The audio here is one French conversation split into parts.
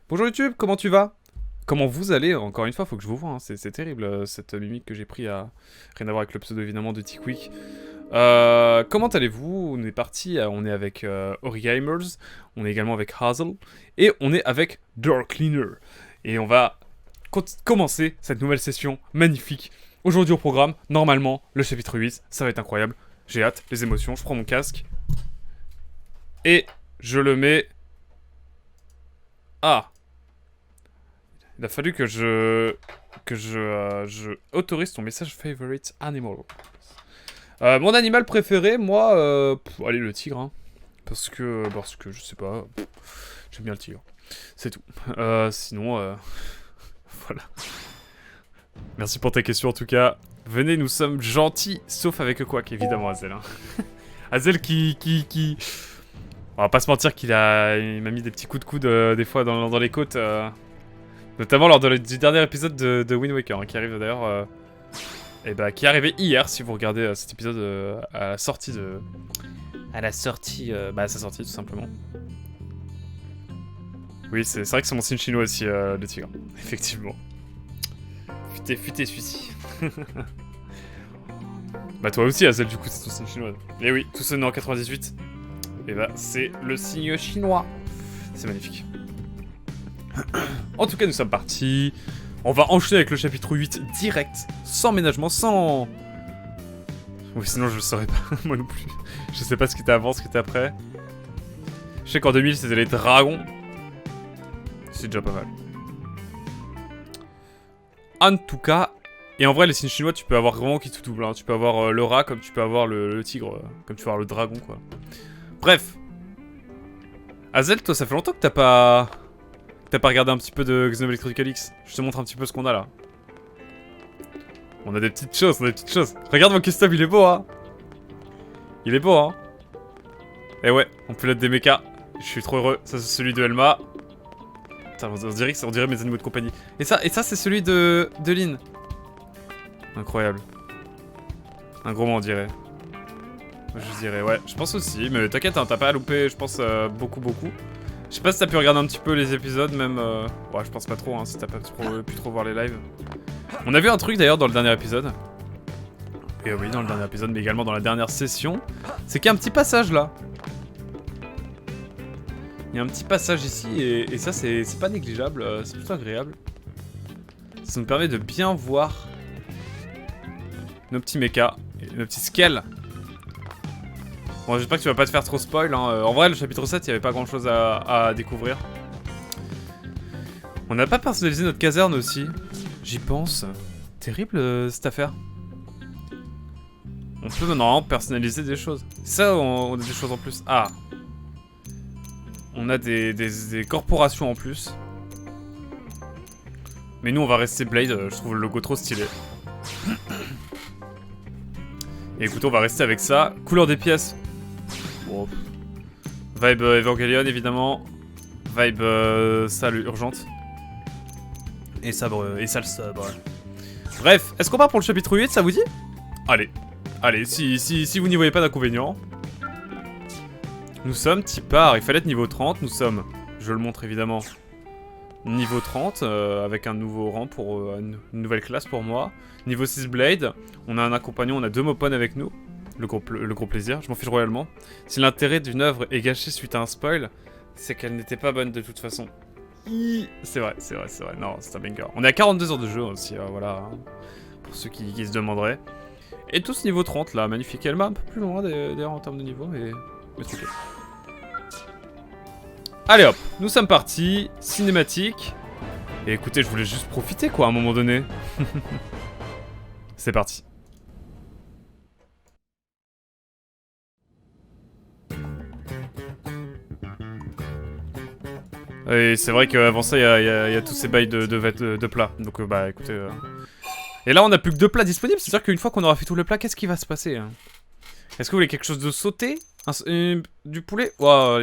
Bonjour YouTube, comment tu vas? Comment vous allez? Encore une fois, faut que je vous vois, hein. C'est terrible cette mimique que j'ai pris à... Rien à voir avec le pseudo évidemment de Tickwick. Comment allez-vous? On est parti, on est avec Ori Gamers, on est également avec Hazel, et on est avec Dark Cleaner. Et on va commencer cette nouvelle session magnifique. Aujourd'hui au programme, normalement, le chapitre 8, ça va être incroyable. J'ai hâte, les émotions, je prends mon casque. Et je le mets... Ah! Il a fallu que je autorise ton message favorite animal. Mon animal préféré, moi, allez le tigre, hein. Parce que je sais pas, j'aime bien le tigre. C'est tout. Sinon, voilà. Merci pour ta question en tout cas. Venez, nous sommes gentils, sauf avec Quack, évidemment, Hazel. Hein. Hazel qui... On va pas se mentir qu'il m'a mis des petits coups de coude des fois dans les côtes. Notamment lors du dernier épisode de Wind Waker, hein, qui arrive d'ailleurs... et bah, qui est arrivé hier, si vous regardez cet épisode à la sortie de... À la sortie... bah, à sa sortie, tout simplement. Oui, c'est vrai que c'est mon signe chinois aussi, le tigre. Effectivement. Futé celui-ci. Bah, toi aussi, Hazel, du coup, c'est ton signe chinois. Et oui, tout ça né en 98. Et bah, c'est le signe chinois. C'est magnifique. En tout cas, nous sommes partis. On va enchaîner avec le chapitre 8 direct, sans ménagement, sans... Oui, sinon je le saurais pas, moi non plus. Je sais pas ce qui était avant, ce qui était après. Je sais qu'en 2000, c'était les dragons. C'est déjà pas mal. En tout cas, et en vrai, les signes chinois, tu peux avoir vraiment qui tout double. Hein. Tu peux avoir le rat comme tu peux avoir le tigre, comme tu peux avoir le dragon, quoi. Bref. Hazel, toi, ça fait longtemps que t'as pas regardé un petit peu de Xenoblade Chronicle X. Je te montre un petit peu ce qu'on a là. On a des petites choses, Regarde mon custom, il est beau, hein. Il est beau, hein. Et ouais, on pilote des mechas. Je suis trop heureux. Ça, c'est celui de Elma. Putain, on dirait mes animaux de compagnie. Et ça c'est celui de Lynn. Incroyable. Un gros mot, on dirait. Je dirais, ouais. Je pense aussi, mais t'inquiète, hein, t'as pas à louper, je pense, beaucoup. Je sais pas si t'as pu regarder un petit peu les épisodes, même... Ouais, je pense pas trop, hein, si t'as pas pu trop voir les lives. On a vu un truc, d'ailleurs, dans le dernier épisode. Et oui, dans le dernier épisode, mais également dans la dernière session. C'est qu'il y a un petit passage, là. Il y a un petit passage ici, et ça, c'est pas négligeable. C'est plutôt agréable. Ça nous permet de bien voir nos petits mechas, nos petits scales. Bon, j'espère que tu vas pas te faire trop spoil, hein. En vrai, le chapitre 7, il y avait pas grand chose à découvrir. On n'a pas personnalisé notre caserne aussi. J'y pense. Terrible cette affaire. On peut maintenant personnaliser des choses. Ça, on a des choses en plus. Ah. On a des corporations en plus. Mais nous, on va rester Blade. Je trouve le logo trop stylé. Et écoute, on va rester avec ça. Couleur des pièces. Bon. Vibe Evangelion, évidemment. Vibe salle urgente. Et sabre, et sale sabre. Bref, est-ce qu'on part pour le chapitre 8, ça vous dit? Allez. Allez, si vous n'y voyez pas d'inconvénient. Nous sommes Tipar, il fallait être niveau 30. Nous sommes, je le montre évidemment, niveau 30, avec un nouveau rang pour une nouvelle classe pour moi. Niveau 6 Blade, on a un accompagnant, on a 2 Mopon avec nous. Le gros plaisir, je m'en fiche royalement. Si l'intérêt d'une œuvre est gâché suite à un spoil, c'est qu'elle n'était pas bonne de toute façon. C'est vrai. Non, c'est un banger. On est à 42 heures de jeu aussi, voilà. Hein, pour ceux qui se demanderaient. Et tous niveau 30 là, magnifique. Elle m'a un peu plus loin d'ailleurs en termes de niveau, mais c'est ok. Allez hop, nous sommes partis. Cinématique. Et écoutez, je voulais juste profiter quoi à un moment donné. C'est parti. Et c'est vrai qu'avant ça, il y a tous ces bails de plats. Donc bah écoutez... Et là, on a plus que 2 plats disponibles. C'est-à-dire qu'une fois qu'on aura fait tout le plat, qu'est-ce qui va se passer, hein? Est-ce que vous voulez quelque chose de sauté? Du poulet? Wow,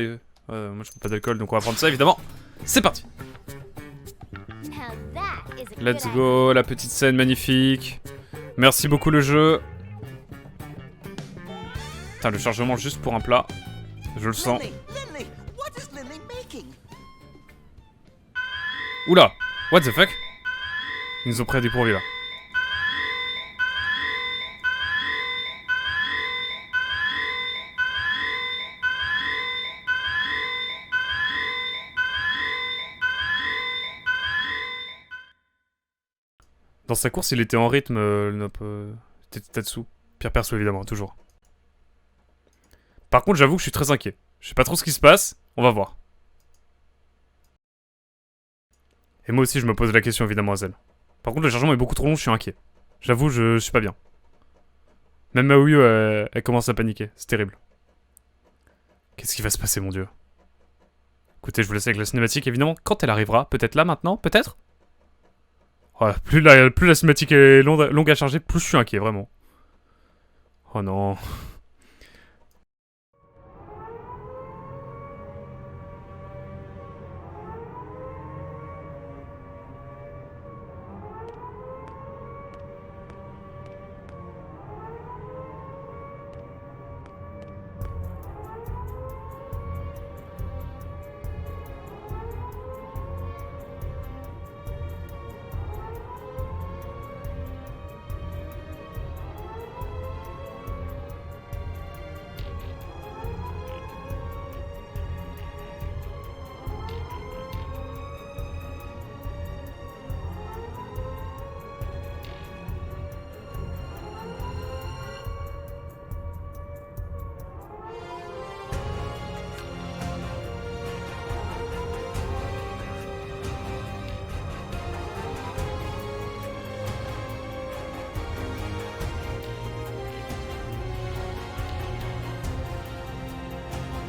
moi je prends pas d'alcool, donc on va prendre ça évidemment. C'est parti. Let's go, la petite scène magnifique. Merci beaucoup le jeu. Putain, le chargement juste pour un plat. Je le sens. Oula! What the fuck? Ils nous ont pris à dépourvu là. Dans sa course, il était en rythme, Tetsu. Pire perso, évidemment, toujours. Par contre, j'avoue que je suis très inquiet. Je sais pas trop ce qui se passe, on va voir. Et moi aussi, je me pose la question, évidemment, Azel. Par contre, le chargement est beaucoup trop long, je suis inquiet. J'avoue, je suis pas bien. Même Maoyu, elle commence à paniquer, c'est terrible. Qu'est-ce qui va se passer, mon dieu? Écoutez, je vous laisse avec la cinématique, évidemment. Quand elle arrivera, peut-être là, maintenant, peut-être? Oh, plus la cinématique est longue à charger, plus je suis inquiet, vraiment. Oh non.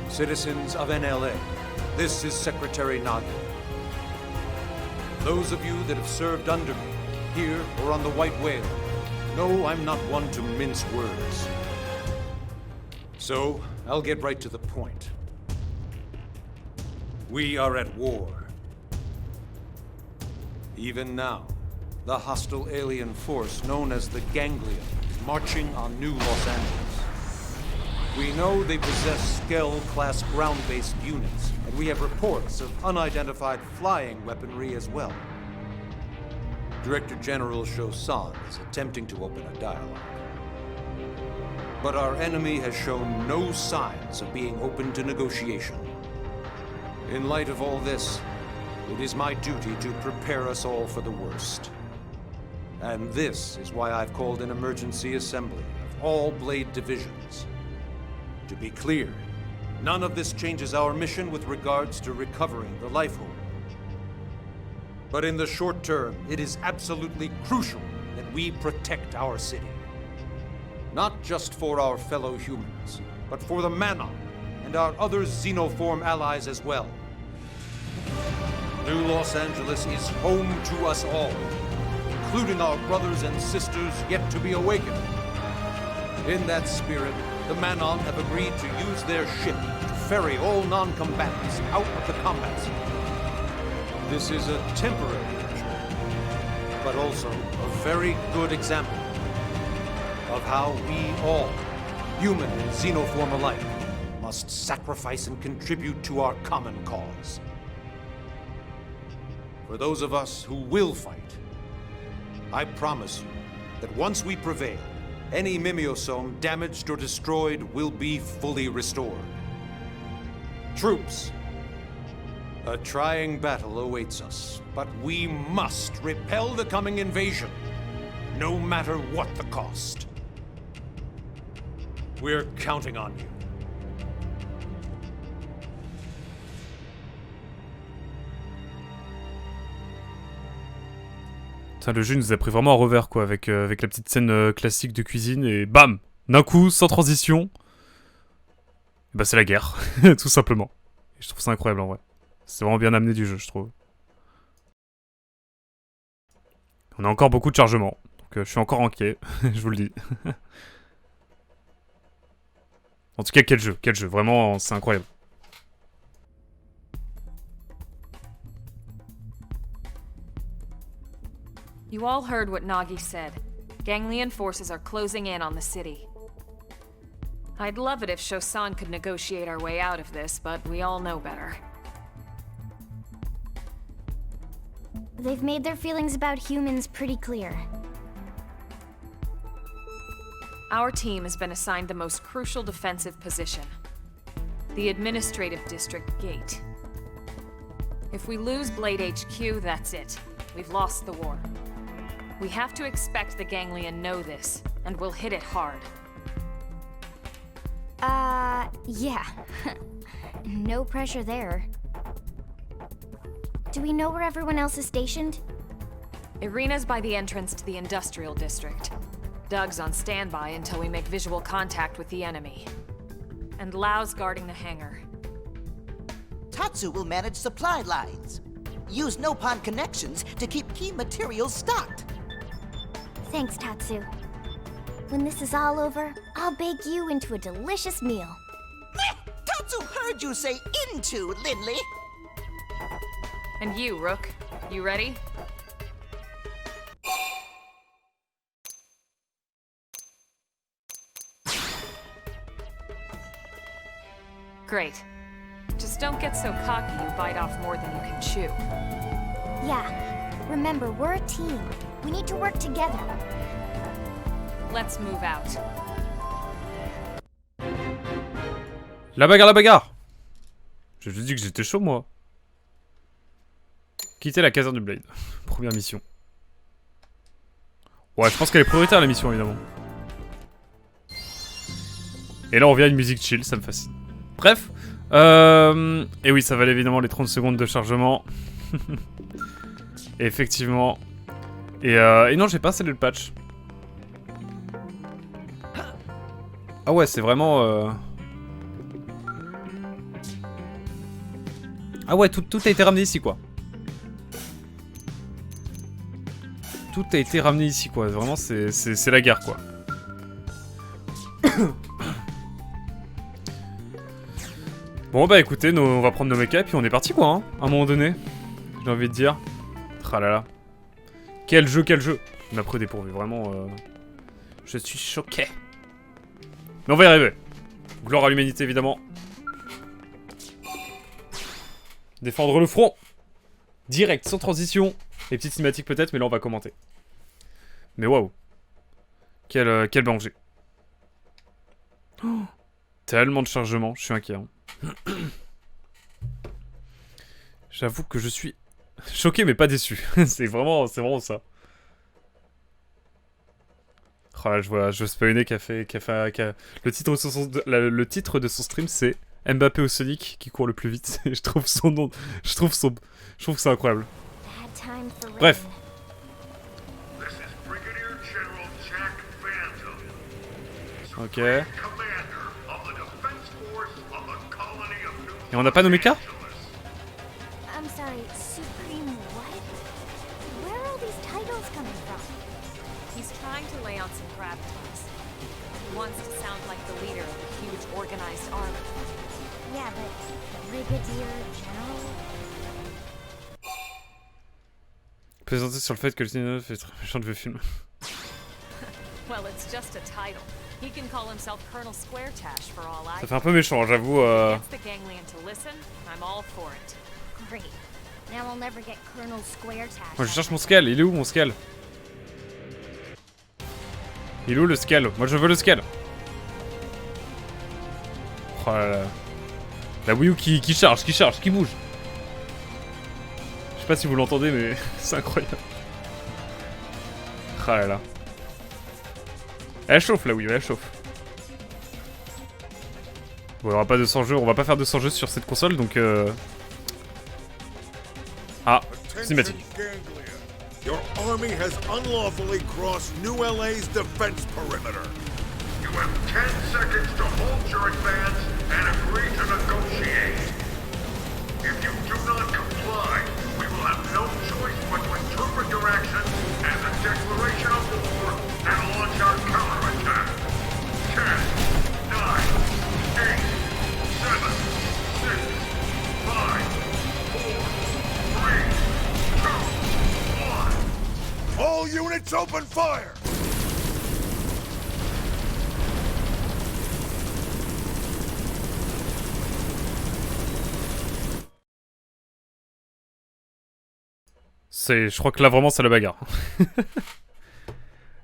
Citizens of NLA, this is Secretary Nagi. Those of you that have served under me, here or on the White Whale, know I'm not one to mince words. So, I'll get right to the point. We are at war. Even now, the hostile alien force known as the Ganglion is marching on New Los Angeles. We know they possess Skell-class ground-based units, and we have reports of unidentified flying weaponry as well. Director General Shosan is attempting to open a dialogue. But our enemy has shown no signs of being open to negotiation. In light of all this, it is my duty to prepare us all for the worst. And this is why I've called an emergency assembly of all Blade divisions. To be clear, none of this changes our mission with regards to recovering the Lifehold. But in the short term, it is absolutely crucial that we protect our city. Not just for our fellow humans, but for the Manon and our other xenoform allies as well. New Los Angeles is home to us all, including our brothers and sisters yet to be awakened. In that spirit, the Manon have agreed to use their ship to ferry all non-combatants out of the combat zone. This is a temporary measure, but also a very good example of how we all, human and xenoform alike, must sacrifice and contribute to our common cause. For those of us who will fight, I promise you that once we prevail, any Mimiosome damaged or destroyed will be fully restored. Troops, a trying battle awaits us, but we must repel the coming invasion, no matter what the cost. We're counting on you. Le jeu nous a pris vraiment à revers, quoi, avec la petite scène classique de cuisine, et bam! D'un coup, sans transition, bah c'est la guerre, tout simplement. Et je trouve ça incroyable, en vrai. C'est vraiment bien amené du jeu, je trouve. On a encore beaucoup de chargements, donc je suis encore inquiet, je vous le dis. En tout cas, quel jeu, vraiment, c'est incroyable. You all heard what Nagi said. Ganglion forces are closing in on the city. I'd love it if Shosan could negotiate our way out of this, but we all know better. They've made their feelings about humans pretty clear. Our team has been assigned the most crucial defensive position. The Administrative District Gate. If we lose Blade HQ, that's it. We've lost the war. We have to expect the Ganglion know this, and we'll hit it hard. Yeah. No pressure there. Do we know where everyone else is stationed? Irina's by the entrance to the Industrial District. Doug's on standby until we make visual contact with the enemy. And Lau's guarding the hangar. Tatsu will manage supply lines. Use Nopon connections to keep key materials stocked. Thanks, Tatsu. When this is all over, I'll bake you into a delicious meal. Tatsu heard you say into, Lindley. And you, Rook. You ready? Great. Just don't get so cocky you bite off more than you can chew. Yeah. Remember, we're a team. We need to work together. Let's move out. La bagarre, la bagarre. J'ai juste dit que j'étais chaud, moi. Quitter la caserne du Blade. Première mission. Ouais, je pense qu'elle est prioritaire, la mission, évidemment. Et là, on vient à une musique chill, ça me fascine. Bref. Et oui, ça valait évidemment les 30 secondes de chargement. Et effectivement. Et non, j'ai pas installé le patch. Ah ouais, c'est vraiment... Ah ouais, tout a été ramené ici, quoi. Tout a été ramené ici, quoi. Vraiment, c'est la guerre, quoi. Bon, bah écoutez, on va prendre nos mechas et puis on est parti, quoi, hein, à un moment donné. J'ai envie de dire. Tralala. Quel jeu, quel jeu. Il m'a pris dépourvu, vraiment. Je suis choqué. Mais on va y arriver. Gloire à l'humanité, évidemment. Défendre le front. Direct, sans transition. Les petites cinématiques peut-être, mais là on va commenter. Mais waouh. Quel danger. Oh, tellement de chargement, je suis inquiet. Hein. J'avoue que je suis choqué mais pas déçu. c'est vraiment ça. Oh là, je vois Spawné qui a le titre de son stream c'est Mbappé au Sonic qui court le plus vite. Je trouve son nom, je trouve que c'est incroyable. Bref. Ok. Et on n'a pas nos mechas? I'm sorry, Supreme what? Where are all these titles coming from? He's trying to lay on some gravitas. He wants to sound like the leader of a huge organized army. Yeah, but Brigadier General? Plaisanter sur le fait que le cinéma fait très méchant de vieux film. Well, it's just a title. He can call himself Colonel Squaretash for all I Ça fait un peu méchant, j'avoue. Gets the Ganglion to listen, I'm all for it. Great. Now I'll never get Colonel Squaretash. Moi je cherche mon scale, il est où mon scale? Il est où le scale? Moi je veux le scale. Oh là là. La Wii U qui charge, qui bouge. Je sais pas si vous l'entendez mais c'est incroyable. Oh là là. Elle chauffe la Wii U, elle chauffe. Bon, il y aura pas de 200 jeux, on va pas faire 200 jeux sur cette console donc Ah, cinématique. Your army has unlawfully crossed New LA's defense perimeter. You have 10 seconds to halt your advance and agree to negotiate. If you do not comply, we will have no choice but to interpret your actions as a declaration of war and launch our counterattack. 10, 9, 8, 7, 6, 5, 4, 3, 2, 1. All units open fire! Je crois que là vraiment c'est la bagarre.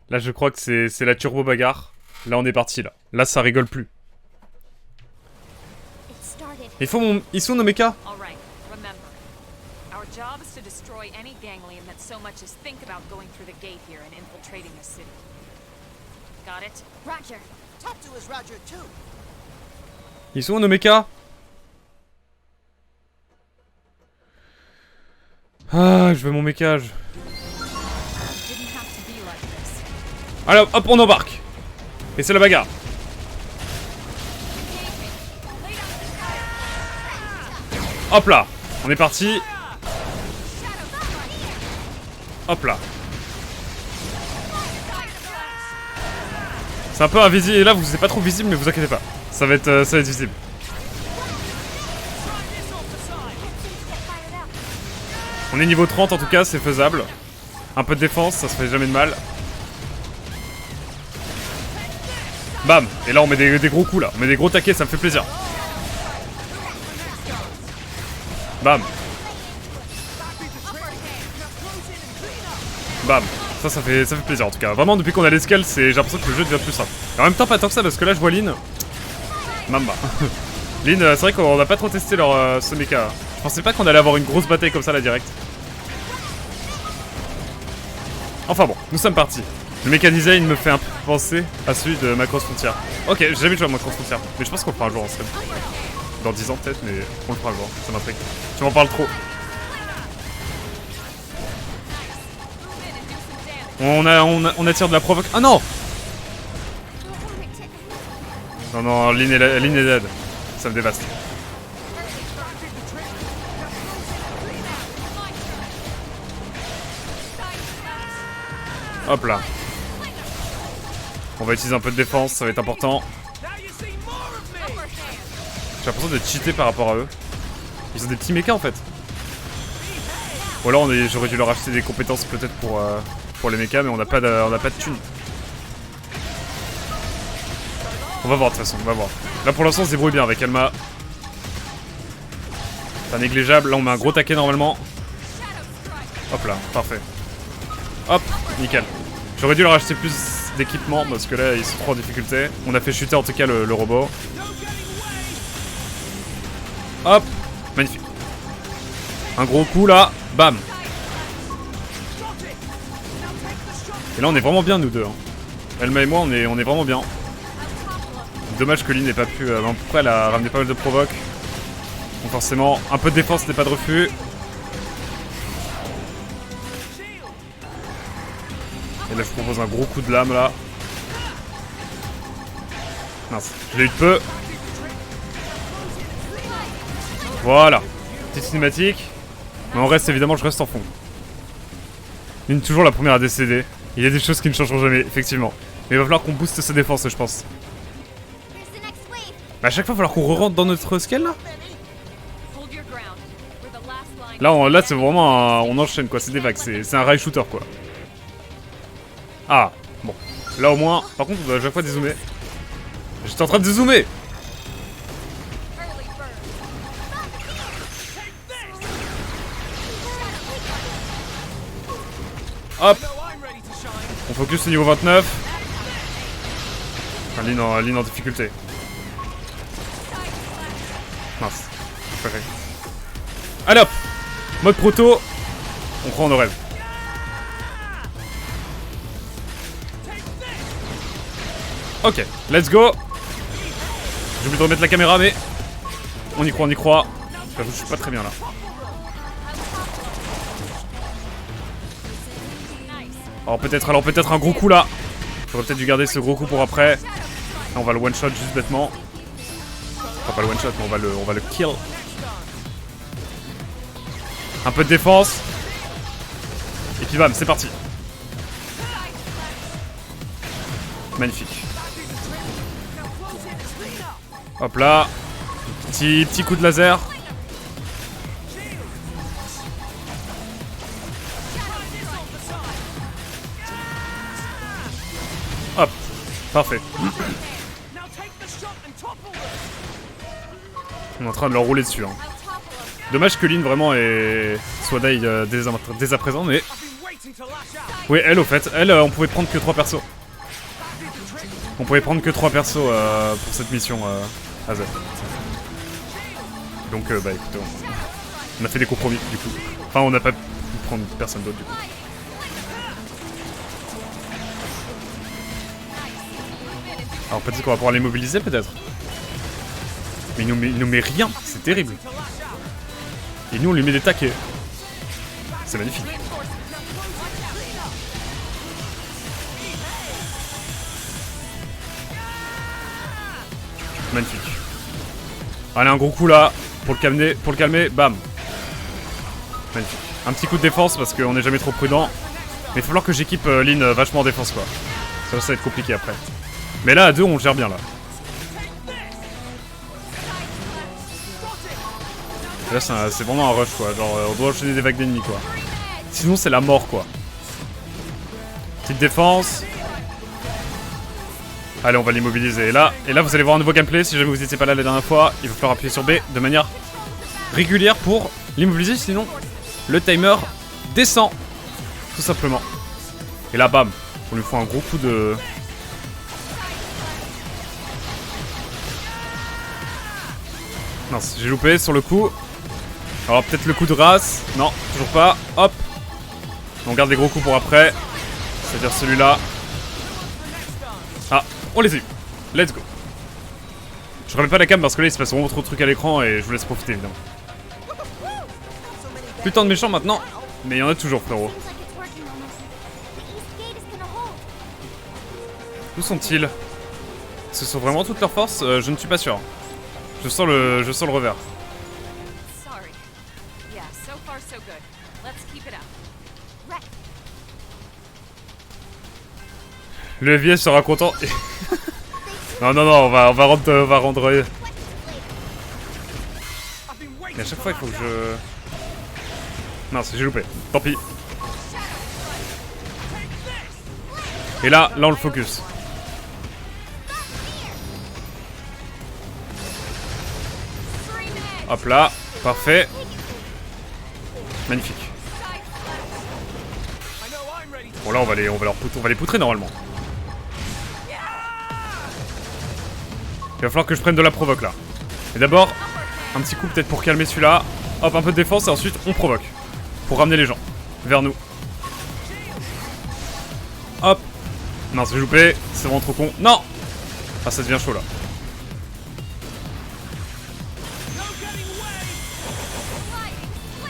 Là je crois que c'est la turbo bagarre. Là on est parti là. Là ça rigole plus. It started. Il faut mon... Ils sont nos mechas. All right, remember. Our job is to destroy any ganglion that so much as think about going through the gate here and infiltrating the city. Got it? Roger. Tatsu is Roger too. Ils sont nos mechas. Ah, je veux mon mécage. Didn't have to be like this. Alors, hop, on embarque. Et c'est la bagarre. Hop là, on est parti. Hop là. C'est un peu invisible. Et là, vous êtes pas trop visible, mais vous inquiétez pas. Ça va être visible. On est niveau 30 en tout cas, c'est faisable. Un peu de défense, ça se fait jamais de mal. Bam. Et là on met des gros coups là. On met des gros taquets, ça me fait plaisir. Bam. Bam. Ça fait plaisir en tout cas. Vraiment depuis qu'on a l'escale, j'ai l'impression que le jeu devient plus simple. Et en même temps pas tant que ça parce que là je vois Lynn. Mamba. Lynn, c'est vrai qu'on a pas trop testé ce mecha. Je pensais pas qu'on allait avoir une grosse bataille comme ça là direct. Enfin bon, nous sommes partis. Le mecha design me fait un peu penser à celui de Macross Frontier. Ok, j'ai jamais joué à Macross Frontier, mais je pense qu'on le fera un jour en stream. Dans 10 ans peut-être, mais on le fera un jour, ça m'intrigue. Tu m'en parles trop. On attire de la provoque. Ah non! Non, Lynn est dead. Ça me dévaste. Hop là. On va utiliser un peu de défense, ça va être important. J'ai l'impression d'être cheaté par rapport à eux. Ils ont des petits mechas en fait. Ou alors j'aurais dû leur acheter des compétences peut-être pour les mechas, mais on n'a pas de thunes. On va voir de toute façon, on va voir. Là pour l'instant on se débrouille bien avec Alma. C'est négligeable, là on met un gros taquet normalement. Hop là, parfait. Hop, nickel. J'aurais dû leur acheter plus d'équipement parce que là ils sont trop en difficulté. On a fait chuter en tout cas le robot. Hop, magnifique. Un gros coup là, bam. Et là on est vraiment bien nous deux. Hein. Elma et moi on est vraiment bien. Dommage que Lynn n'ait pas pu. Pourquoi elle a ramené pas mal de provoque. Donc forcément, un peu de défense n'est pas de refus. Et là je propose un gros coup de lame là. Mince, je l'ai eu de peu. Voilà. Petite cinématique. Mais en reste évidemment je reste en fond. Lynn toujours la première à décéder. Il y a des choses qui ne changeront jamais, effectivement. Mais il va falloir qu'on booste sa défense je pense. Bah à chaque fois il va falloir qu'on re-rentre dans notre scale là. Là c'est vraiment on enchaîne quoi, c'est des vagues, c'est un rail shooter quoi. Ah, bon. Là au moins, par contre on doit à chaque fois dézoomer. J'étais en train de dézoomer. Hop. On focus au niveau 29. Enfin, Lynn en difficulté. Mince. Parfait. Allez hop. Mode proto. On croit en nos rêves. Ok, let's go. J'ai oublié de remettre la caméra mais on y croit, on y croit. J'avoue, je suis pas très bien là. Alors peut-être un gros coup là. J'aurais peut-être dû garder ce gros coup pour après. Là, on va le one shot juste bêtement. Enfin pas le one shot mais on va le kill. Un peu de défense. Et puis bam, c'est parti. Magnifique. Hop là. Petit coup de laser. Hop. Parfait. On est en train de leur rouler dessus. Hein. Dommage que Lynn vraiment Swadai dès à présent, mais... Oui, elle, au fait. Elle, on pouvait prendre que 3 persos. On pouvait prendre que 3 persos pour cette mission, AZ. Donc, bah écoutez, on a fait des compromis, du coup. Enfin, on n'a pas pu prendre personne d'autre, du coup. Alors peut-être qu'on va pouvoir les mobiliser, peut-être. Mais il nous met rien, c'est terrible. Et nous, on lui met des taquets. C'est magnifique. Magnifique. Allez, un gros coup là, pour le calmer, bam. Magnifique. Un petit coup de défense parce qu'on n'est jamais trop prudent. Mais il va falloir que j'équipe Lynn vachement en défense, quoi. Ça va être compliqué après. Mais là, à 2, on le gère bien, là. Et là, c'est vraiment un rush, quoi. Genre, on doit enchaîner des vagues d'ennemis, quoi. Sinon, c'est la mort, quoi. Petite défense. Allez, on va l'immobiliser. Et là, vous allez voir un nouveau gameplay. Si jamais vous n'étiez pas là la dernière fois, il va falloir appuyer sur B de manière régulière pour l'immobiliser. Sinon, le timer descend. Tout simplement. Et là, bam. On lui fait un gros coup de... Mince, j'ai loupé sur le coup. Alors, peut-être le coup de race. Non, toujours pas. Hop. On garde les gros coups pour après. C'est-à-dire celui-là. Ah, on les a eu. Let's go. Je remets pas la cam parce que là il se passe vraiment trop de trucs à l'écran et je vous laisse profiter évidemment. Putain de méchants maintenant, mais il y en a toujours, frérot. Où sont-ils? Ce sont vraiment toutes leurs forces? Je ne suis pas sûr. Je sens le revers. Le FVS sera content. Non, non, non, on va rendre... Mais à chaque fois, il faut que je... Mince, j'ai loupé. Tant pis. Et là, on le focus. Hop là, parfait. Magnifique. Bon là, on va les poutrer normalement. Il va falloir que je prenne de la provoque là. Et d'abord, un petit coup peut-être pour calmer celui-là. Hop, un peu de défense et ensuite on provoque. Pour ramener les gens vers nous. Hop. Non, j'ai loupé. C'est vraiment trop con. Non. Ah, ça devient chaud là.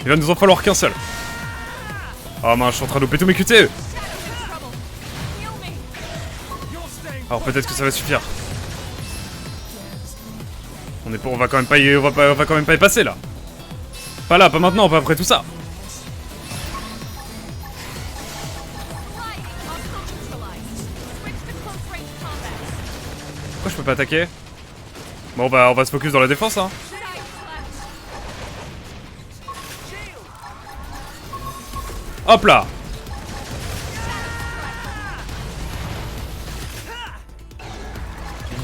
Il va nous en falloir qu'un seul. Oh mince, je suis en train de louper tous mes QTE. Alors peut-être que ça va suffire. On va quand même pas y passer là. Pas là, pas maintenant, pas après tout ça. Pourquoi je peux pas attaquer? Bon bah on va se focus dans la défense hein. Hop là.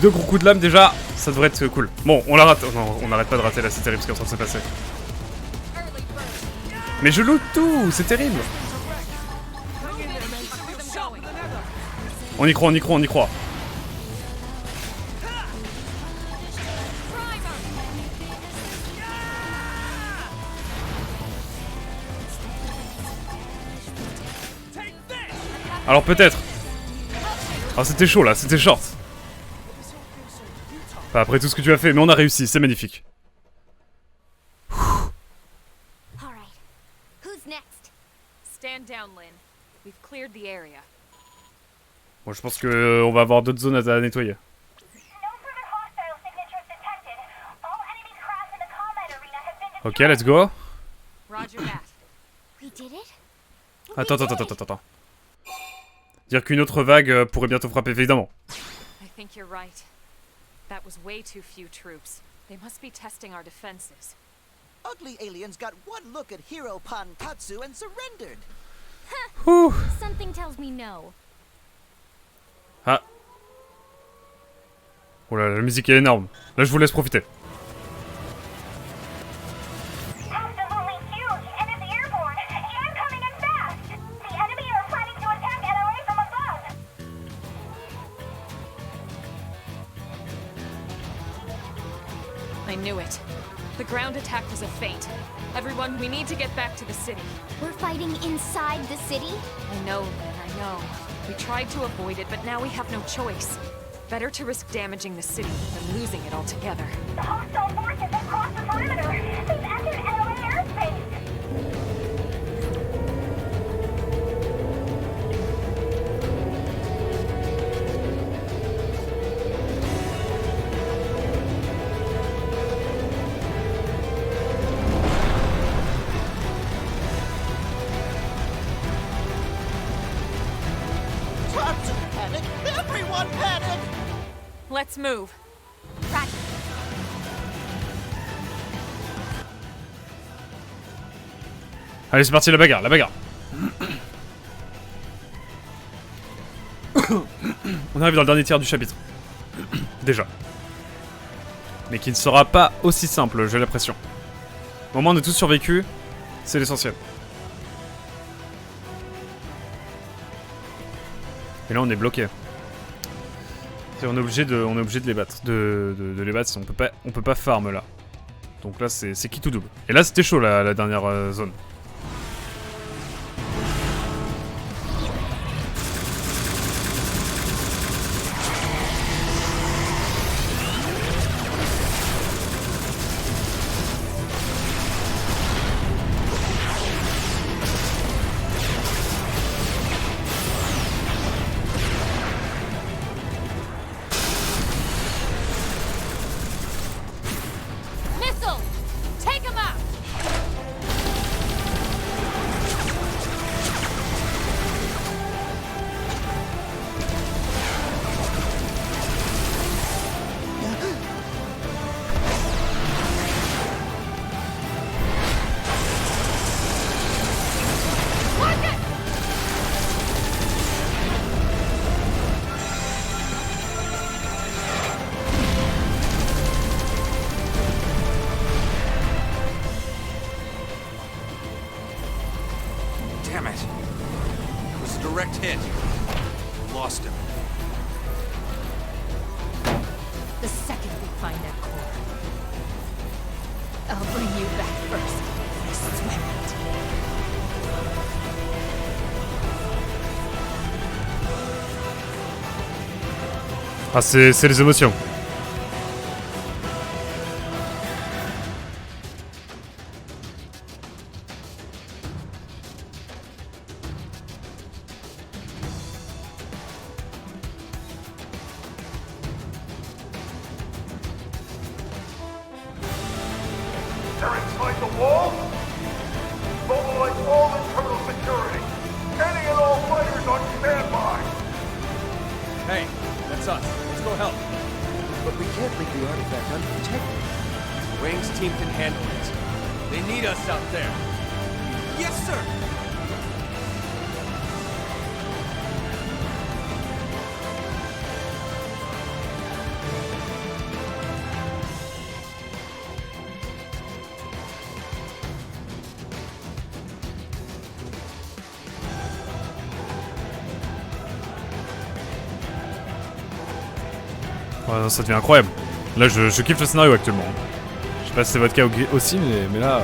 Deux gros coups de lame déjà, ça devrait être cool. Bon, on la rate. Non, on n'arrête pas de rater là, c'est terrible ce qui est en train de se passer. Mais je loot tout, c'est terrible. On y croit, on y croit, on y croit. Alors peut-être. Ah c'était chaud là, c'était short. Pas après tout ce que tu as fait, mais on a réussi, c'est magnifique. Bon, je pense que on va avoir d'autres zones à nettoyer. Ok, let's go. Attends. Dire qu'une autre vague pourrait bientôt frapper, évidemment. That was way too few troops. They must be testing our defenses. Ugly aliens got one look at Hero Pantatsu and surrendered. Ouh. Something tells me no. Ah. Oh là, la musique est énorme. Là, je vous laisse profiter. Absolutely huge, and it's airborne. knew it. The ground attack was a feint. Everyone, we need to get back to the city. We're fighting inside the city? I know, Lynn, I know. We tried to avoid it, but now we have no choice. Better to risk damaging the city than losing it altogether. The hostile forces have crossed the perimeter. They've entered LA airspace. Tatsu panic! Everyone panic! Let's move. Roger. Allez, c'est parti, la bagarre, la bagarre. On arrive dans le dernier tiers du chapitre. Déjà. Mais qui ne sera pas aussi simple, j'ai l'impression. Au moins, on a tous survécu, c'est l'essentiel. Et là, on est bloqué. On est obligé de les battre, de les battre. On peut pas farm là. Donc là, c'est qui tout double. Et là, c'était chaud la dernière zone. Missile! Take him out! Damn it. It was a direct hit. Lost him. The second we find that core, I'll bring you back first. I swear it. Ah, c'est les émotions. They're inside the wall? Mobilize all internal security. Any and all fighters on standby. Hey, that's us. Let's go help. But we can't leave the artifact unprotected. Wang's team can handle it. They need us out there. Yes, sir. Ouais, non, ça devient incroyable. Là, je kiffe le scénario actuellement. Je sais pas si c'est votre cas aussi, mais là,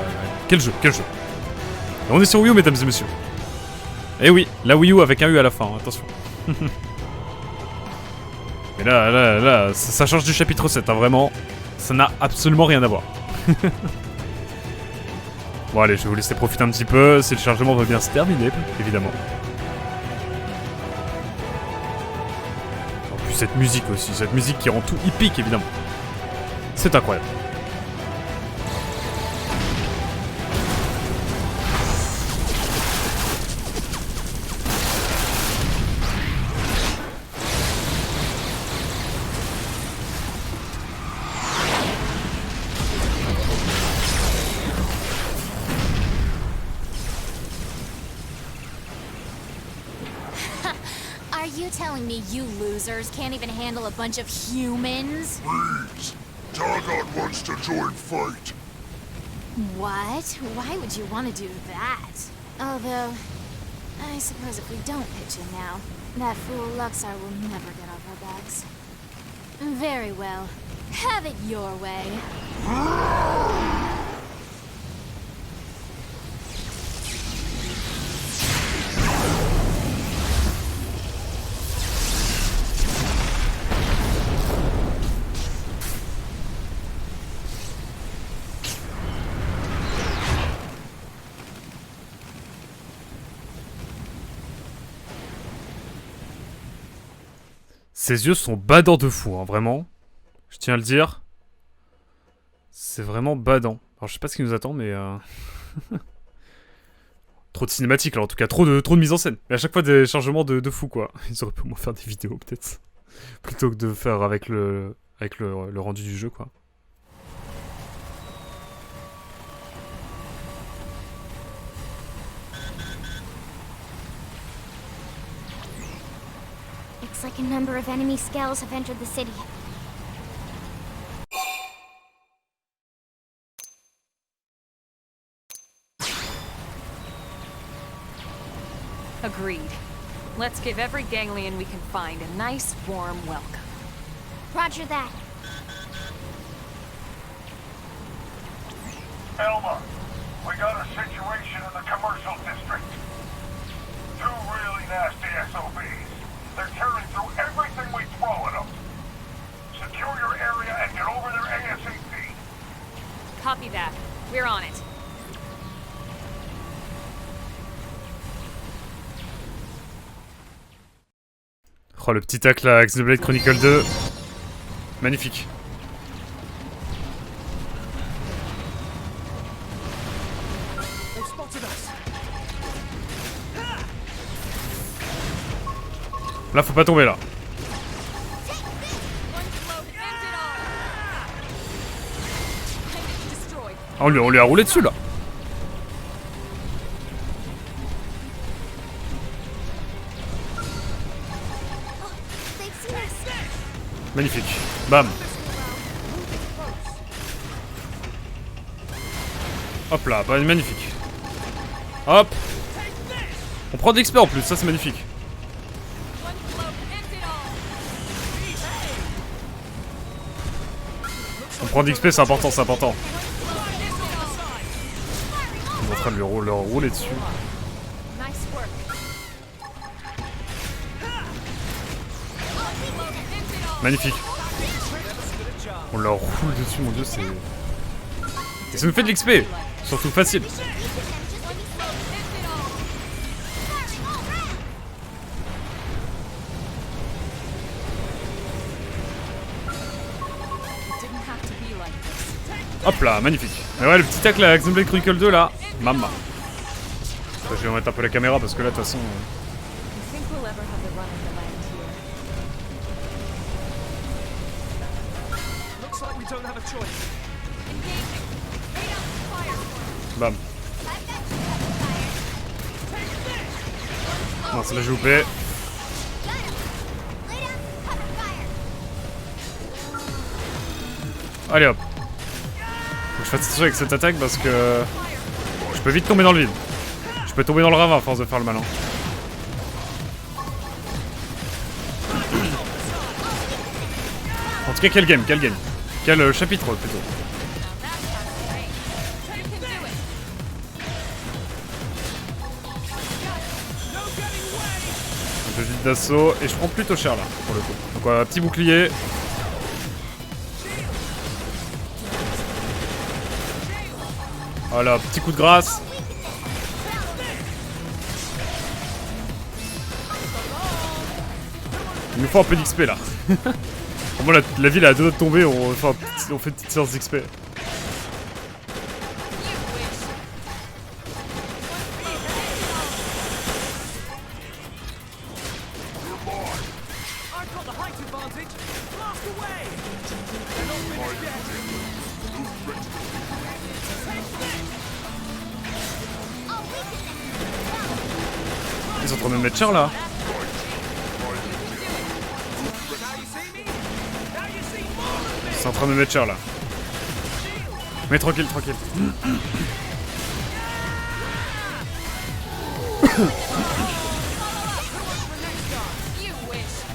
quel jeu, quel jeu. Et on est sur Wii U, mesdames et messieurs. Eh oui, la Wii U avec un U à la fin, hein, attention. Mais là, ça change du chapitre 7, hein, vraiment. Ça n'a absolument rien à voir. Bon, allez, je vais vous laisser profiter un petit peu, si le chargement va bien se terminer, évidemment. En plus, cette musique aussi, cette musique qui rend tout hippique, évidemment. C'est incroyable. Are you telling me you losers can't even handle a bunch of humans? Please. Targon wants to join fight. What? Why would you want to do that? Although, I suppose if we don't pitch in now, that fool Luxar will never get off our backs. Very well. Have it your way. Ses yeux sont badants de fou, hein, vraiment. Je tiens à le dire. C'est vraiment badant. Alors je sais pas ce qui nous attend, mais... trop de cinématiques, là, en tout cas. Trop de mise en scène. Mais à chaque fois, des chargements de fou, quoi. Ils auraient pu au moins faire des vidéos, peut-être. Plutôt que de faire avec le rendu du jeu, quoi. Looks like a number of enemy scales have entered the city. Agreed. Let's give every Ganglion we can find a nice, warm welcome. Roger that. Elma, we got a situation in the commercial district. Two really nasty SOBs. They're tearing through everything we throw at them. Secure your area and get over there ASAP. Copy that. We're on it. Oh, le petit tacle à Xenoblade Chronicle 2. Magnifique. Là, faut pas tomber, là. Ah, on lui a roulé dessus, là. Magnifique. Bam. Hop là, bah, magnifique. Hop. On prend de l'XP en plus, ça c'est magnifique. On prend de l'XP, c'est important, c'est important. On est en train de leur rouler dessus. Magnifique. On leur roule dessus, mon dieu, c'est... Et ça nous fait de l'XP. Surtout facile. Hop là, magnifique. Mais ouais, le petit tacle à Xenoblade Chronicle 2 là. Mama. Je vais remettre un peu la caméra parce que là, de toute façon... Bam. Non, c'est là j'ai loupé. Allez hop. Faut que je fasse attention avec cette attaque parce que... je peux vite tomber dans le vide. Je peux tomber dans le ravin à force de faire le malin. En tout cas, quel game, quel game. Quel chapitre plutôt. Un peu vite d'assaut et je prends plutôt cher là pour le coup. Donc petit bouclier. Voilà, petit coup de grâce. Il nous faut un peu d'XP là. Pour moi la ville est à deux doigts de tomber, on fait une petite séance d'XP. Ils sont en train de me mettre cher là. C'est en train de me mettre cher là. Mais tranquille, tranquille.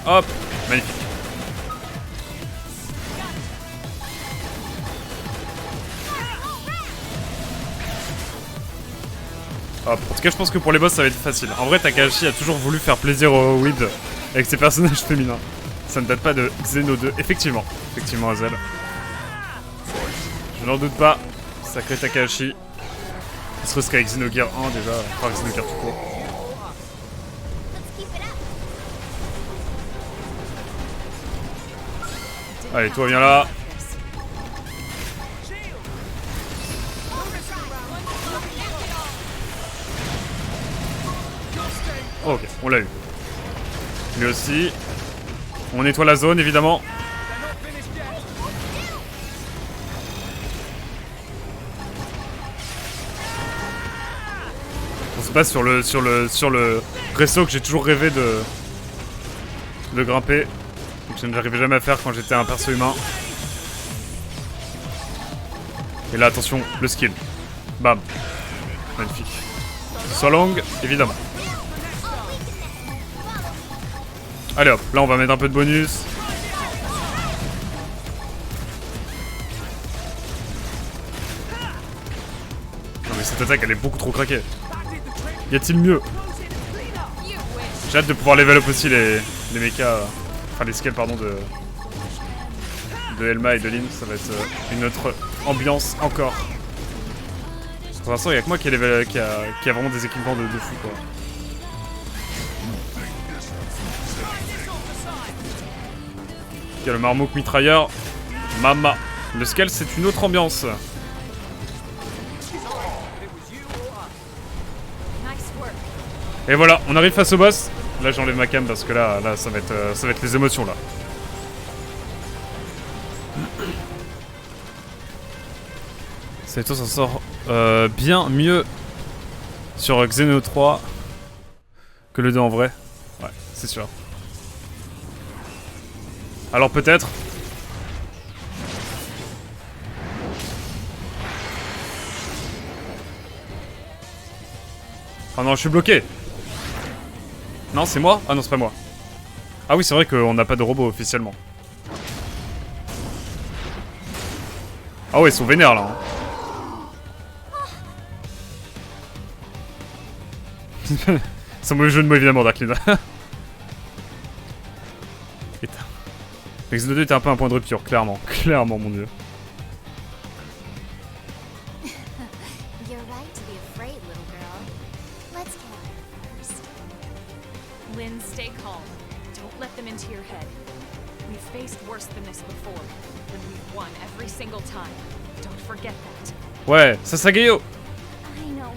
Hop, magnifique. Hop. En tout cas, je pense que pour les boss, ça va être facile. En vrai, Takahashi a toujours voulu faire plaisir aux Weed avec ses personnages féminins. Ça ne date pas de Xeno 2. Effectivement. Effectivement, Hazel. Je n'en doute pas. Sacré Takahashi. Ne serait-ce qu'avec Xenogears 1 déjà. Enfin, Xenogears tout court. Allez, toi, viens là. Oh, ok, on l'a eu. Lui aussi. On nettoie la zone, évidemment. On se base sur le réseau que j'ai toujours rêvé de grimper. Que je n'arrivais jamais à faire quand j'étais un perso humain. Et là, attention, le skill. Bam. Magnifique. So long, évidemment. Allez hop, là on va mettre un peu de bonus. Non mais cette attaque elle est beaucoup trop craquée. Y a-t-il mieux? J'ai hâte de pouvoir level up aussi les mechas. Enfin les skills pardon de Elma et de Lyn. Ça va être une autre ambiance encore. Pour l'instant y'a que moi qui a vraiment des équipements de fou quoi. Il y a le marmouk mitrailleur. Mama. Le scale, c'est une autre ambiance. Et voilà, on arrive face au boss. Là, j'enlève ma cam parce que là ça va être les émotions là. Cette tour s'en sort bien mieux sur Xeno 3 que le 2 en vrai. Ouais, c'est sûr. Alors peut-être. Oh non, je suis bloqué. Non, c'est moi? Ah non, c'est pas moi. Ah oui, c'est vrai qu'on n'a pas de robot officiellement. Ah ouais, ils sont vénères là. Hein. C'est un mauvais jeu de mots évidemment, Darklina. Xeno 2 était un peu un point de rupture, clairement. Clairement, mon dieu. Lyn, stay calm. Don't let them into your head. We've faced worse than this before, and we've won every single time. Don't forget that. Ouais, Sasageyo. I know.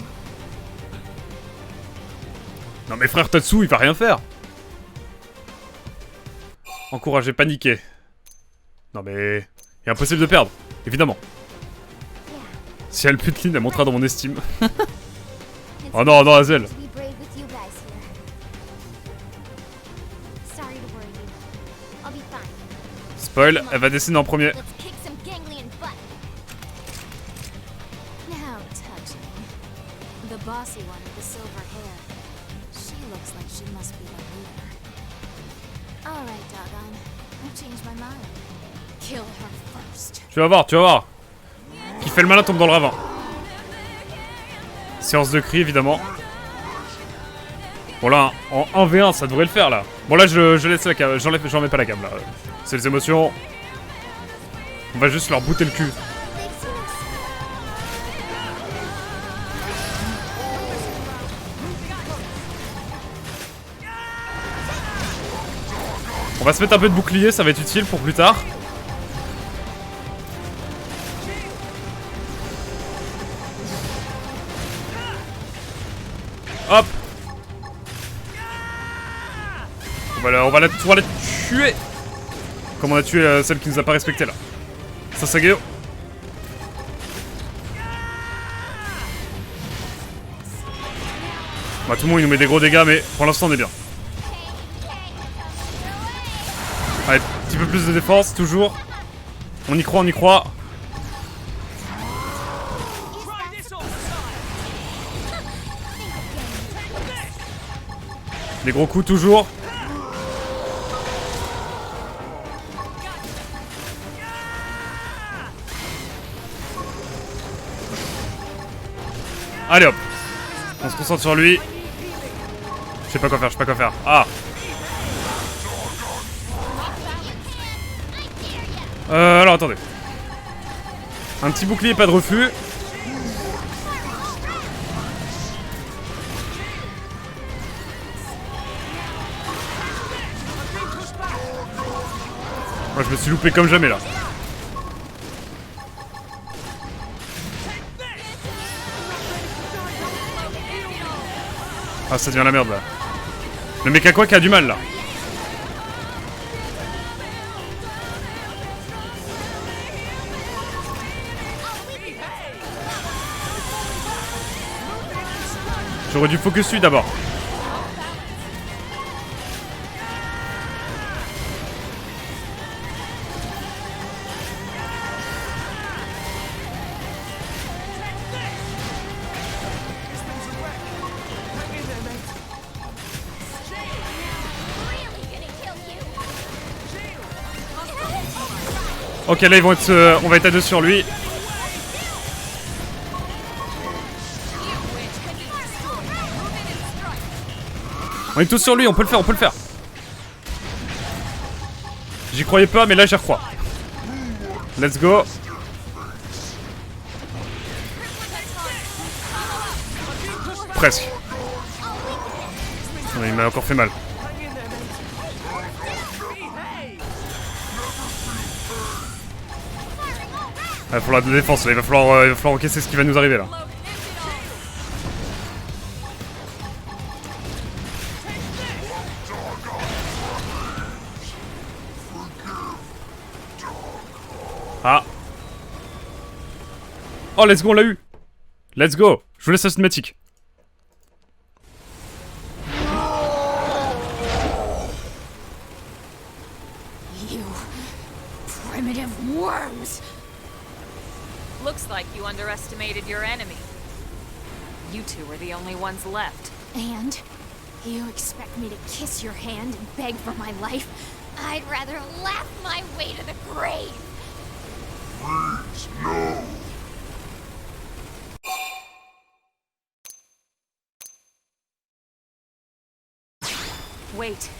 Non mais frère Tatsu, il va rien faire. Encourager, paniquer. Non mais... Il est impossible de perdre, évidemment. Si elle pute Lyn, elle montera dans mon estime. Oh non, non, Hazel. Spoil, elle va descendre en premier. Tu vas voir, tu vas voir. Qui fait le malin tombe dans le ravin. Séance de cri, évidemment. Bon là, en 1v1, ça devrait le faire, là. Bon là, je laisse la cam, j'en mets pas la cam, là. C'est les émotions. On va juste leur bouter le cul. On va se mettre un peu de bouclier, ça va être utile pour plus tard. Hop. On va la tuer. Comme on a tué celle qui nous a pas respecté là. Sasageyo. Bah, tout le monde il nous met des gros dégâts mais pour l'instant on est bien. Allez, un petit peu plus de défense toujours. On y croit, on y croit. Les gros coups toujours. Allez hop. On se concentre sur lui. Je sais pas quoi faire, je sais pas quoi faire. Ah. Alors attendez. Un petit bouclier, pas de refus. Moi je me suis loupé comme jamais là. Ah ça devient la merde là. Le mec à quoi qui a du mal là. J'aurais dû focus lui d'abord. Ok là ils vont être, on va être à deux sur lui. On est tous sur lui, on peut le faire, on peut le faire. J'y croyais pas mais là j'y recrois. Let's go. Presque. Ouais, il m'a encore fait mal. Il va falloir de la défense, là. Il va falloir encaisser ce qui va nous arriver là. Ah. Oh let's go, on l'a eu. Let's go. Je vous laisse la cinématique. You primitive worms! Looks like you underestimated your enemy. You two are the only ones left. And you expect me to kiss your hand and beg for my life? I'd rather laugh my way to the grave. Please, no. Wait.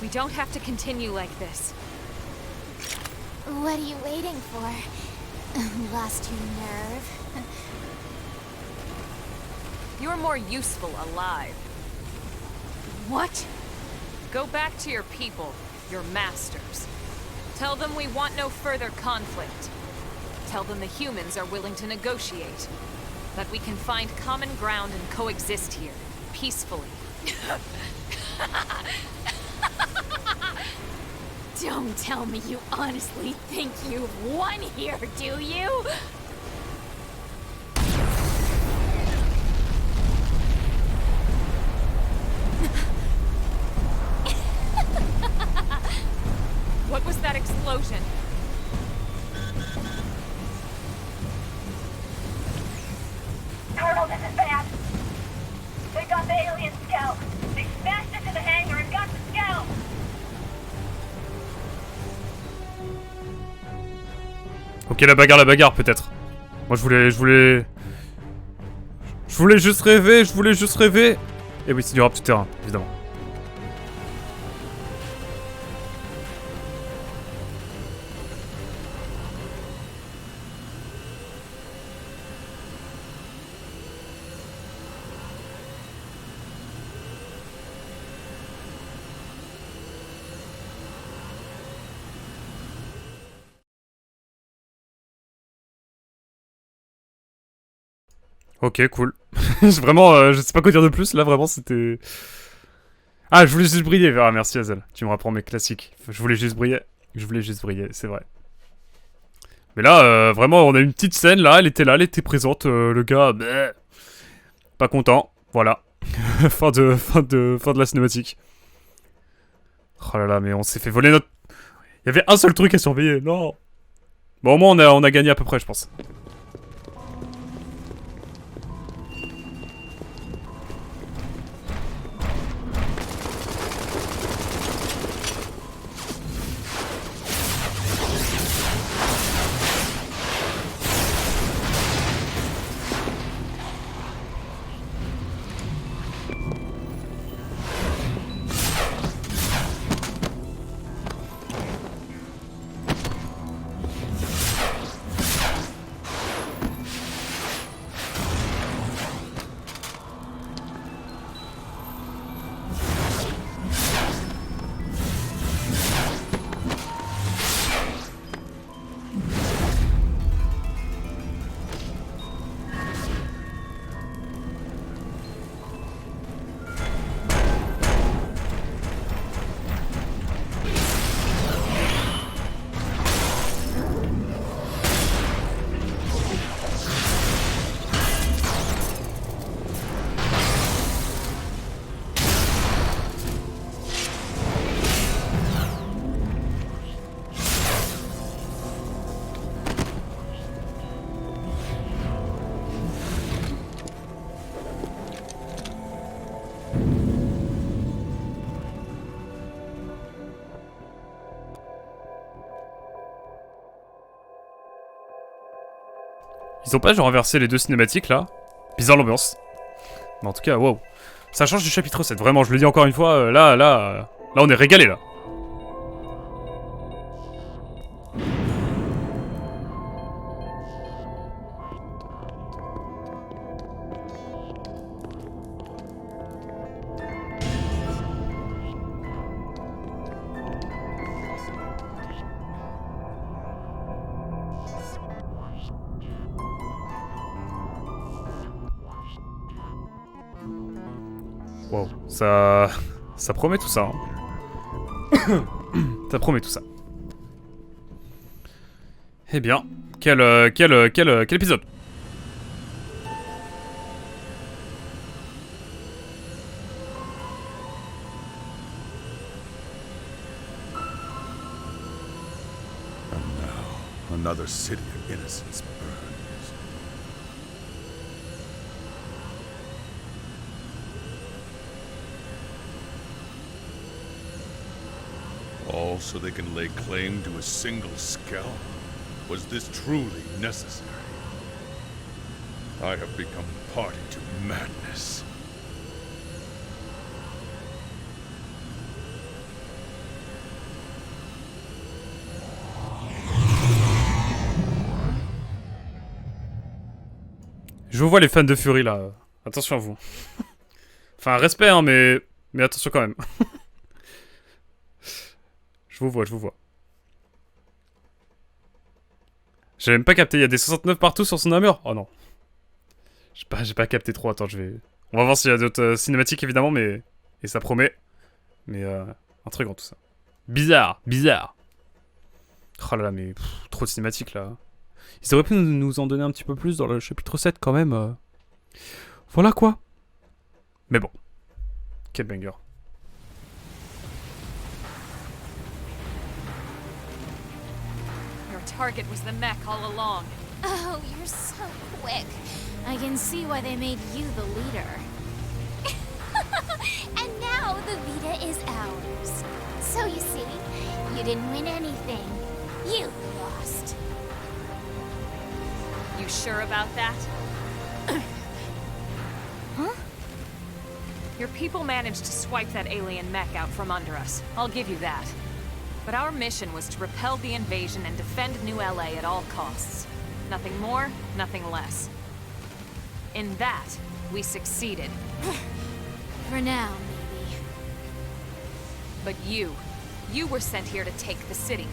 We don't have to continue like this. What are you waiting for? Lost your nerve? You're more useful alive. What? Go back to your people, your masters. Tell them we want no further conflict. Tell them the humans are willing to negotiate. That we can find common ground and coexist here, peacefully. Don't tell me you honestly think you've won here, do you? What was that explosion? Colonel, this is bad. They got the alien scout. They smashed into the hangar and got the scout. Ok la bagarre peut-être. Moi je voulais juste rêver. Et oui c'est du rap tout terrain, évidemment. Ok, cool. Vraiment, je sais pas quoi dire de plus, là, vraiment, c'était... Ah, je voulais juste briller. Ah, merci, Hazel. Tu me rapprends mes classiques. Je voulais juste briller, c'est vrai. Mais là, vraiment, on a une petite scène, là, elle était présente, le gars... Bleh, pas content, voilà. fin de la cinématique. Oh là là, mais on s'est fait voler notre... Il y avait un seul truc à surveiller, non. Bon, au moins, on a gagné à peu près, je pense. Ils ont pas genre inversé les deux cinématiques là? Bizarre l'ambiance. Mais en tout cas, wow. Ça change du chapitre 7, vraiment, je le dis encore une fois, là, on est régalé là. Wow, ça promet tout ça. Hein. Ça promet tout ça. Eh bien, quel épisode. And now, another city of innocence burns. All so they can lay claim to a single scalp? Was this truly necessary? I have become party to madness. Je vous vois les fans de Fury là. Attention à vous. Enfin, respect hein, mais attention quand même. Je vous vois. J'ai même pas capté, il y a des 69 partout sur son armure. Oh non. J'ai pas capté trop, attends, je vais... On va voir s'il y a d'autres cinématiques évidemment, mais... Et ça promet. Mais intriguant tout ça. Bizarre. Oh là là, mais trop de cinématiques là. Ils auraient pu nous en donner un petit peu plus dans le chapitre 7 quand même. Voilà quoi. Mais bon. Quel banger. Target was the mech all along. Oh, you're so quick. I can see why they made you the leader. And now the Vita is ours. So you see, you didn't win anything. You lost. You sure about that? Huh? Your people managed to swipe that alien mech out from under us. I'll give you that. But our mission was to repel the invasion and defend New LA at all costs. Nothing more, nothing less. In that, we succeeded. For now, maybe. But you were sent here to take the city.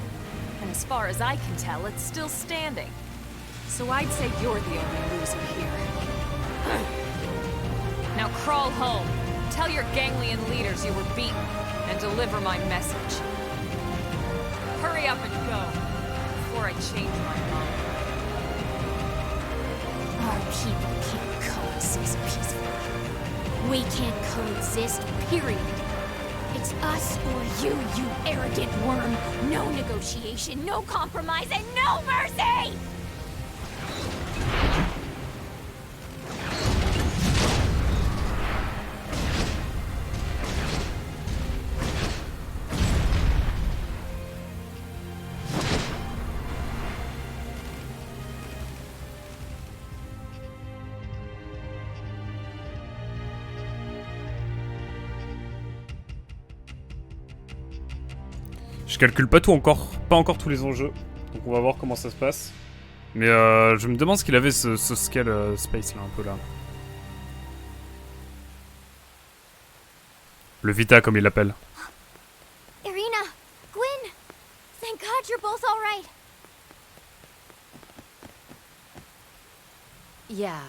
And as far as I can tell, it's still standing. So I'd say you're the only loser here. Now crawl home. Tell your ganglion leaders you were beaten, and deliver my message. Hurry up and go, before I change my mind. Our people can't coexist peacefully. We can't coexist, period. It's us or you arrogant worm. No negotiation, no compromise, and no mercy! Je calcule pas tout encore, pas encore tous les enjeux. Donc on va voir comment ça se passe. Mais je me demande ce qu'il avait ce scale space là, un peu là. Le Vita comme il l'appelle. Irina! Gwyn! Thank God you're both alright! Yeah,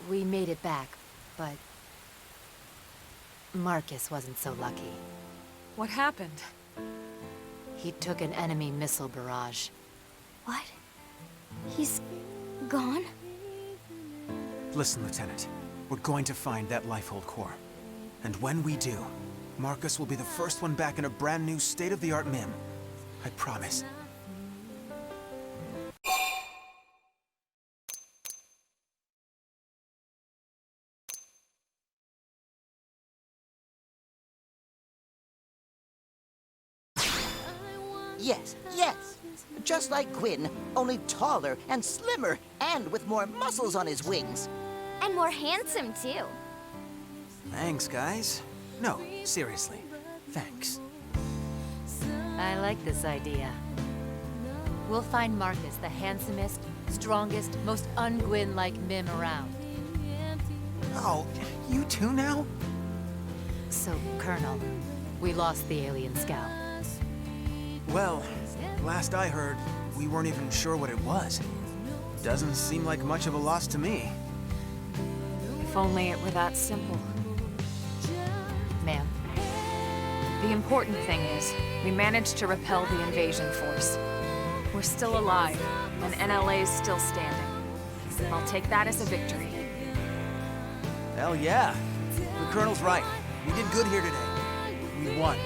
we made it back, but... Marcus wasn't so lucky. What happened? He took an enemy missile barrage. What? He's gone? Listen, Lieutenant. We're going to find that Lifehold core. And when we do, Marcus will be the first one back in a brand new state-of-the-art MIM. I promise. Yes, yes. Just like Gwyn, only taller and slimmer, and with more muscles on his wings. And more handsome, too. Thanks, guys. No, seriously. Thanks. I like this idea. We'll find Marcus the handsomest, strongest, most un-Gwyn-like Mim around. Oh, you too now? So, Colonel, we lost the alien scout. Well, last I heard, we weren't even sure what it was. Doesn't seem like much of a loss to me. If only it were that simple. Ma'am? The important thing is, we managed to repel the invasion force. We're still alive, and NLA's still standing. I'll take that as a victory. Hell yeah. The Colonel's right. We did good here today. We won.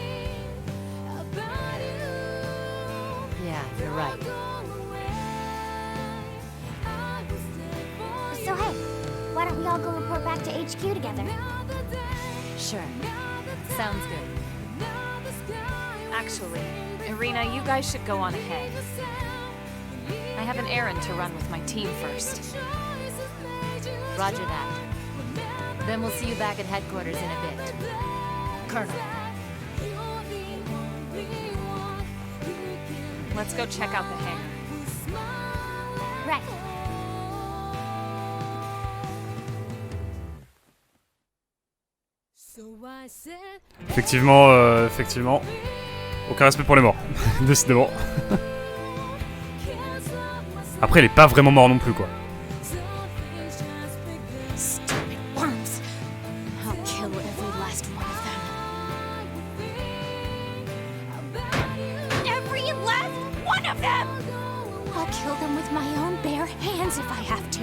Yeah, you're right. So hey, why don't we all go report back to HQ together? Sure. Sounds good. Actually, Irina, you guys should go on ahead. I have an errand to run with my team first. Roger that. Then we'll see you back at headquarters in a bit. Colonel. Let's go check out the hangar. Right. Effectivement, effectivement. Aucun respect pour les morts, décidément. Après, il est pas vraiment mort non plus, quoi. Stupid worms. I'll kill every last one of them. Every last one of them! I'll kill them with my own bare hands if I have to.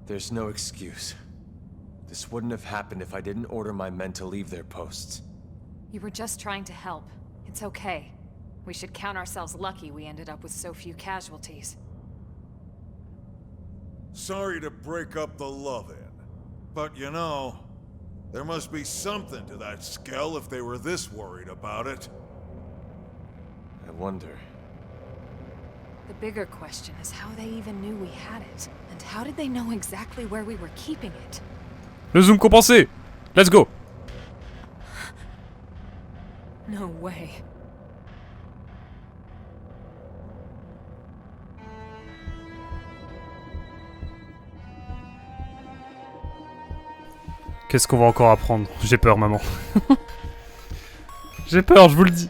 There's no excuse. This wouldn't have happened if I didn't order my men to leave their posts. You were just trying to help. It's okay. We should count ourselves lucky we ended up with so few casualties. Sorry to break up the love-in, but you know, there must be something to that Skell if they were this worried about it. I wonder. The bigger question is how they even knew we had it, and how did they know exactly where we were keeping it? Le zoom compensé. Let's go. No way. Qu'est-ce qu'on va encore apprendre? J'ai peur, maman. J'ai peur, je vous le dis.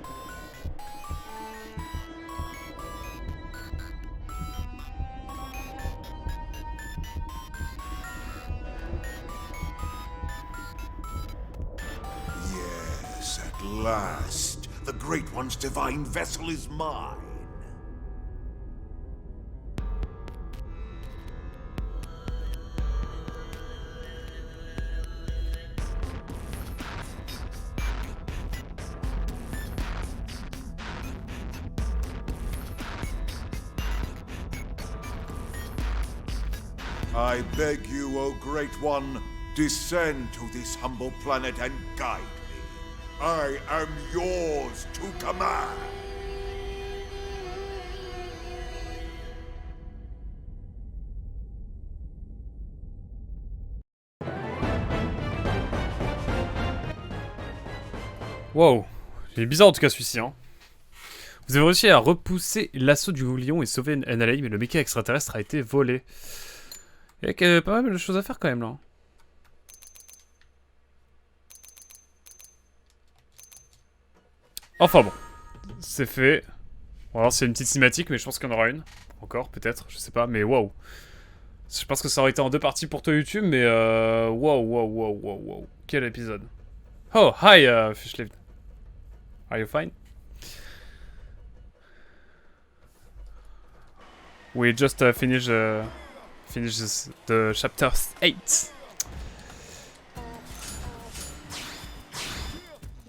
Yes, at last, the Great One's divine vessel is mine. I beg you, O Great One, descend to this humble planet and guide me. I am yours to command. Wow, il est bizarre en tout cas celui-ci, hein. Vous avez réussi à repousser l'assaut du lion et sauver NLA, mais le méca extraterrestre a été volé. Il y a pas mal de choses à faire quand même là. Enfin bon, c'est fait. On va voir s'il y a une petite cinématique, mais je pense qu'il y en aura une. Encore, peut-être, je sais pas, mais waouh. Je pense que ça aurait été en 2 parties pour toi YouTube, mais waouh. Quel épisode. Oh, hi, Fishlift. Are you fine? We just finish the chapter 8.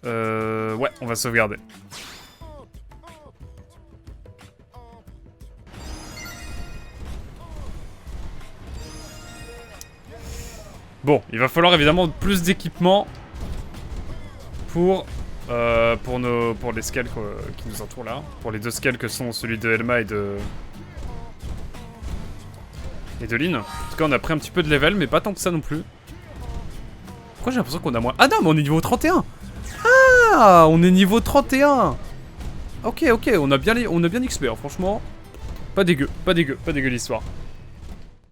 Ouais, on va sauvegarder. Bon, il va falloir évidemment plus d'équipement pour les scales qui nous entourent là. Pour les deux scales que sont celui de Elma et de Lynn. En tout cas, on a pris un petit peu de level, mais pas tant que ça non plus. Pourquoi j'ai l'impression qu'on a moins... Ah non, mais on est niveau 31. Ah, on est niveau 31. Ok, on a bien XP, hein, franchement. Pas dégueu l'histoire.